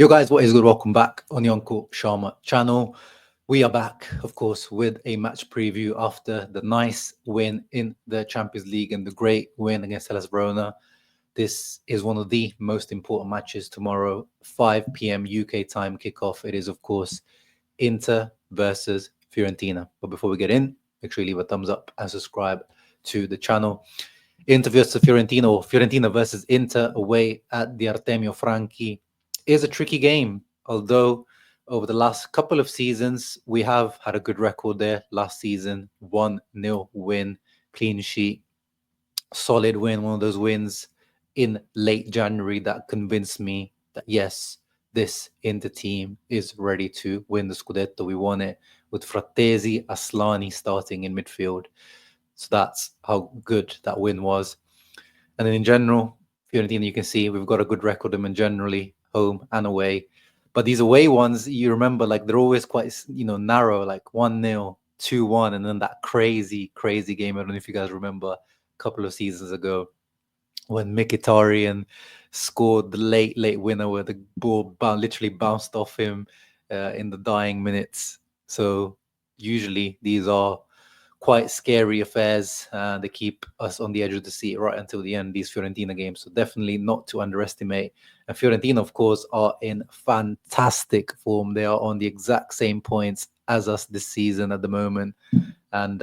Yo guys, what is good? Welcome back on the Uncle Sharma channel. We are back, of course, with a match preview after the nice win in the Champions League and the great win against Hellas Verona. This is one of the most important matches tomorrow, 5 p.m. UK time kickoff. It is, of course, Inter versus Fiorentina. But before we get in, make sure you leave a thumbs up and subscribe to the channel. Inter versus Fiorentina, or Fiorentina versus Inter away at the Artemio Franchi is a tricky game, although over the last couple of seasons, we have had a good record there. Last season, 1-0 win, clean sheet, solid win, one of those wins in late January that convinced me that, yes, this Inter team is ready to win the Scudetto. We won it with Frattesi, Aslani starting in midfield. So that's how good that win was. And then in general, Fiorentina, you can see we've got a good record of them generally, home and away. But these away ones, you remember, like they're always quite, narrow, like 1-0, 2-1, and then that crazy, crazy game. I don't know if you guys remember a couple of seasons ago when Mkhitaryan scored the late winner where the ball literally bounced off him in the dying minutes. So usually these are quite scary affairs. They keep us on the edge of the seat right until the end, these Fiorentina games. So definitely not to underestimate. And Fiorentina, of course, are in fantastic form. They are on the exact same points as us this season at the moment. And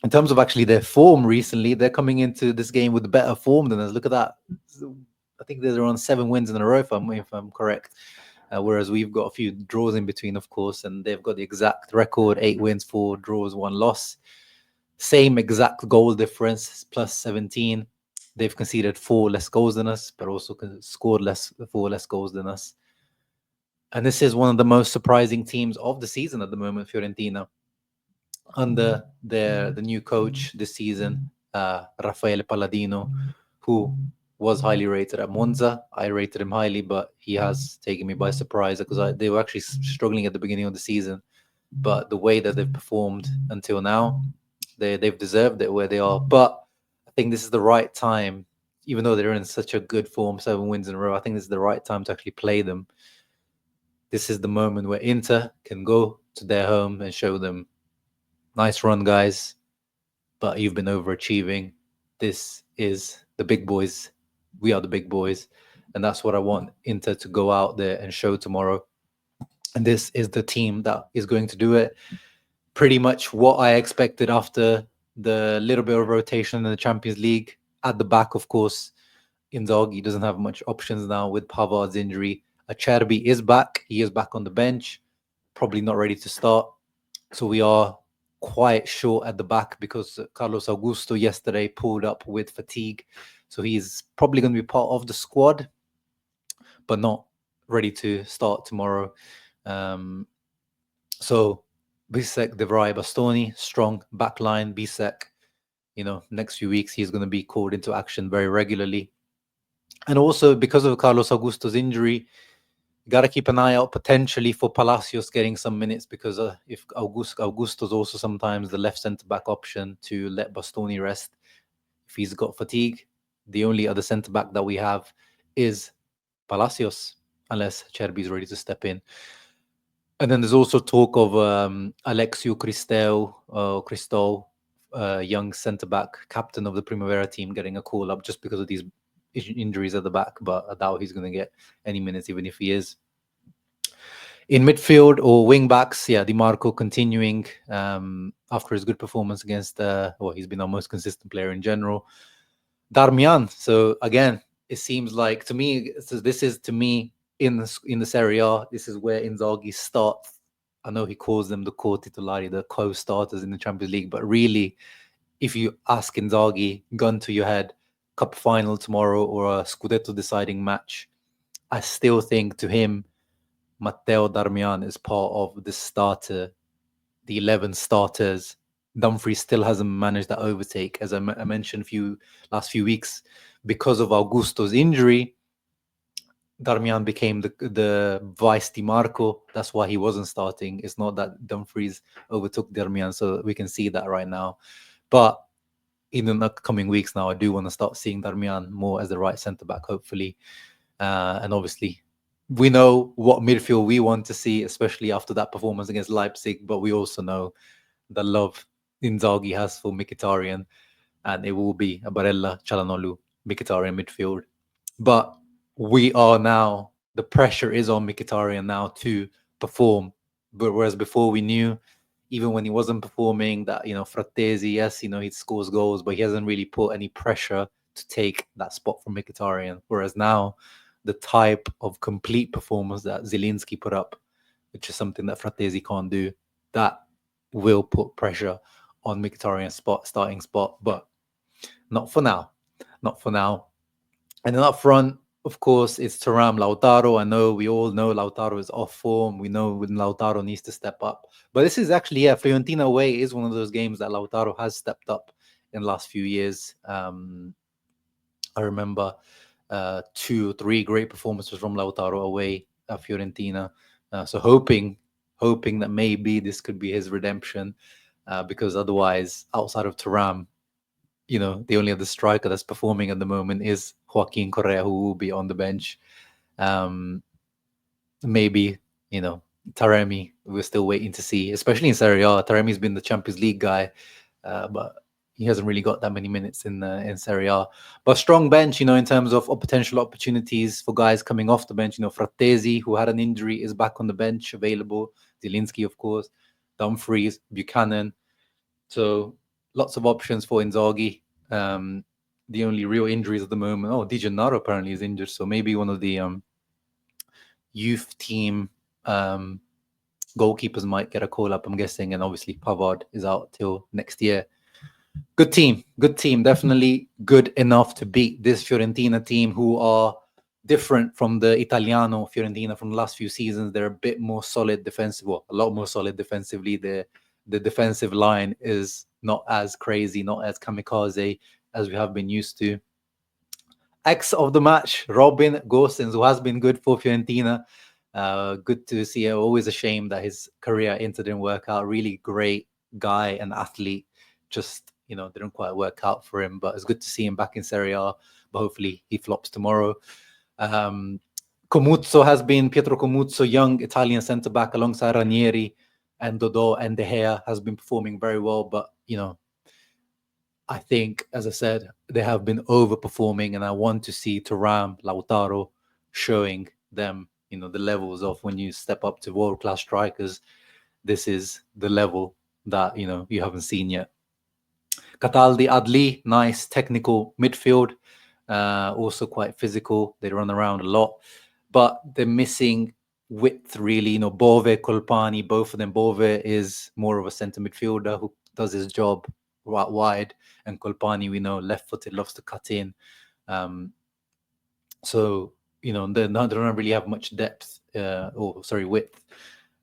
in terms of actually their form recently, they're coming into this game with better form than us. Look at that. I think they're on 7 wins in a row, if I'm correct. Whereas we've got a few draws in between, of course, and they've got the exact record, 8 wins, 4 draws, 1 loss. Same exact goal difference, plus 17. They've conceded 4 less goals than us, but also scored 4 less goals than us. And this is one of the most surprising teams of the season at the moment, Fiorentina. Under the new coach this season, Raffaele Palladino, who was highly rated at Monza. I rated him highly, but he has taken me by surprise because they were actually struggling at the beginning of the season. But the way that they've performed until now, they've deserved it where they are. But I think this is the right time, even though they're in such a good form, 7 wins in a row, I think this is the right time to actually play them. This is the moment where Inter can go to their home and show them, nice run, guys, but you've been overachieving. This is the big boys. We are the big boys. And that's what I want Inter to go out there and show tomorrow. And this is the team that is going to do it. Pretty much what I expected after the little bit of rotation in the Champions League. At the back, of course, Inzaghi doesn't have much options now with Pavard's injury. Acerbi is back. He is back on the bench. Probably not ready to start. So we are quite short at the back because Carlos Augusto yesterday pulled up with fatigue. So he's probably going to be part of the squad, but not ready to start tomorrow. So Bisek, De Vrij, Bastoni, strong backline. Bisek, next few weeks he's going to be called into action very regularly. And also because of Carlos Augusto's injury, you got to keep an eye out potentially for Palacios getting some minutes because if Augusto's also sometimes the left centre-back option to let Bastoni rest. If he's got fatigue, the only other centre-back that we have is Palacios, unless Acerbi is ready to step in. And then there's also talk of Alexiou Christou, young centre-back, captain of the Primavera team, getting a call-up just because of these injuries at the back, but I doubt he's going to get any minutes, even if he is. In midfield or wing backs, Di Marco continuing after his good performance against, he's been our most consistent player in general. Darmian. So again, it seems like to me, this is to me in the Serie A, this is where Inzaghi starts. I know he calls them the co-titolari, the co-starters in the Champions League, but really, if you ask Inzaghi, gun to your head, cup final tomorrow or a Scudetto deciding match, I still think to him, Matteo Darmian is part of the starter, the 11 starters. Dumfries still hasn't managed that overtake, as I mentioned last few weeks. Because of Augusto's injury, Darmian became the vice Di Marco. That's why he wasn't starting. It's not that Dumfries overtook Darmian, so we can see that right now. But in the coming weeks now, I do want to start seeing Darmian more as the right centre-back, hopefully. And obviously, we know what midfield we want to see, especially after that performance against Leipzig. But we also know the love Inzaghi has for Mkhitaryan, and it will be a Barella, Çalhanoğlu, Mkhitaryan midfield. But we are now, the pressure is on Mkhitaryan now to perform. But whereas before we knew, even when he wasn't performing, that, Frattesi, yes, he scores goals, but he hasn't really put any pressure to take that spot from Mkhitaryan. Whereas now, the type of complete performance that Zielinski put up, which is something that Frattesi can't do, that will put pressure on Mkhitaryan's starting spot, but not for now. Not for now. And then up front, of course, it's Thuram, Lautaro. I know we all know Lautaro is off form. We know when Lautaro needs to step up. But this is actually, Fiorentina away is one of those games that Lautaro has stepped up in the last few years. I remember 2 or 3 great performances from Lautaro away at Fiorentina. So hoping that maybe this could be his redemption, because otherwise, outside of Thuram, the only other striker that's performing at the moment is Joaquin Correa, who will be on the bench. Maybe, Taremi, we're still waiting to see, especially in Serie A. Taremi's been the Champions League guy, but he hasn't really got that many minutes in Serie A. But strong bench, in terms of potential opportunities for guys coming off the bench. Frattesi, who had an injury, is back on the bench, available. Zielinski, of course. Dumfries, Buchanan. So lots of options for Inzaghi. The only real injuries at the moment. Di Gennaro apparently is injured, so maybe one of the youth team goalkeepers might get a call up, I'm guessing, and obviously Pavard is out till next year. Good team, definitely good enough to beat this Fiorentina team, who are different from the Italiano Fiorentina from the last few seasons. They're a bit more solid defensive, a lot more solid defensively. The defensive line is not as crazy, not as kamikaze as we have been used to. Ex of the match, Robin Gosens, who has been good for Fiorentina. Good to see him. Always a shame that his career didn't work out. Really great guy and athlete. Just, didn't quite work out for him. But it's good to see him back in Serie A. But hopefully he flops tomorrow. Comuzzo has been, Pietro Comuzzo, young Italian centre-back alongside Ranieri and Dodò and De Gea, has been performing very well. But, I think, as I said, they have been overperforming, and I want to see Thuram, Lautaro showing them, the levels of when you step up to world-class strikers. This is the level that, you haven't seen yet. Cataldi, Adli, nice technical midfield, also quite physical. They run around a lot, but they're missing width, really. Bove, Colpani, both of them. Bove is more of a centre midfielder who does his job out wide, and Colpani, we know, left-footed, loves to cut in. So, they don't really have much depth, width.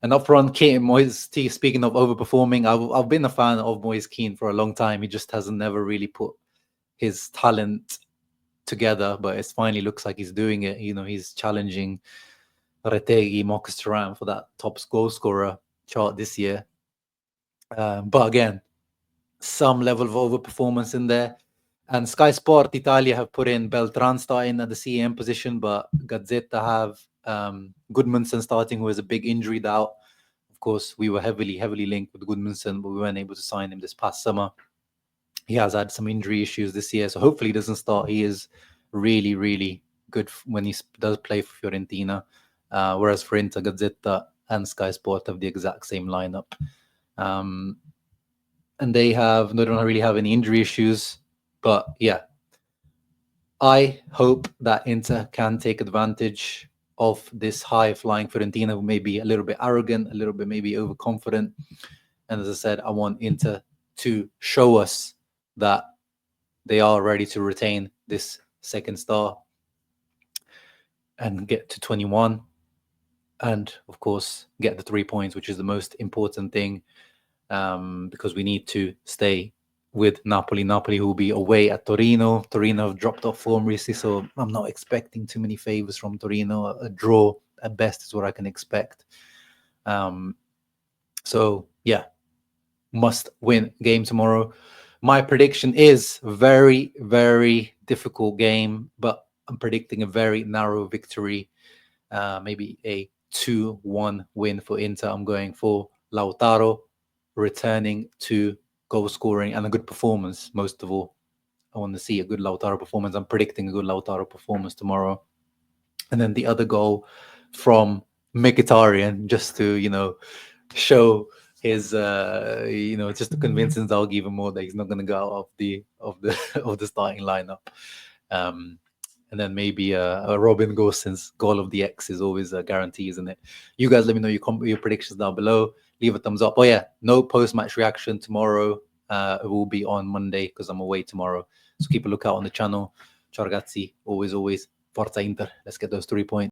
And up front, Moise Kean, speaking of overperforming, I've been a fan of Moise Kean for a long time. He just hasn't never really put his talent together, but it finally looks like he's doing it. He's challenging Retegui, Marcus Thuram for that top goal scorer chart this year. But again, some level of overperformance in there. And Sky Sport Italia have put in Beltran starting at the CM position, but Gazzetta have Gudmundsson starting, who has a big injury doubt. Of course, we were heavily linked with Gudmundsson, but we weren't able to sign him this past summer. He has had some injury issues this year, so hopefully he doesn't start. He is really, really good when he does play for Fiorentina. Whereas for Inter, Gazzetta and Sky Sport have the exact same lineup. And they don't really have any injury issues. But yeah, I hope that Inter can take advantage of this high-flying Fiorentina, who may be a little bit arrogant, a little bit maybe overconfident. And as I said, I want Inter to show us that they are ready to retain this second star and get to 21. And, of course, get the 3 points, which is the most important thing, because we need to stay with Napoli. Napoli will be away at Torino. Torino have dropped off form recently, so I'm not expecting too many favors from Torino. A draw at best is what I can expect. So, yeah, must win game tomorrow. My prediction is very, very difficult game, but I'm predicting a very narrow victory. maybe a 2-1 win for Inter. I'm going for Lautaro returning to goal scoring and a good performance. Most of all, I want to see a good Lautaro performance. I'm predicting a good Lautaro performance tomorrow. And then the other goal from Mkhitaryan, just to show his just to convince Inzaghi even more that he's not going to go out of the starting lineup. And then maybe a Robin Gosens goal of the X is always a guarantee, isn't it? You guys let me know your predictions down below. Leave a thumbs up. Oh yeah, no post-match reaction tomorrow. It will be on Monday because I'm away tomorrow. So keep a lookout on the channel. Ciao ragazzi, always, Forza Inter. Let's get those 3 points.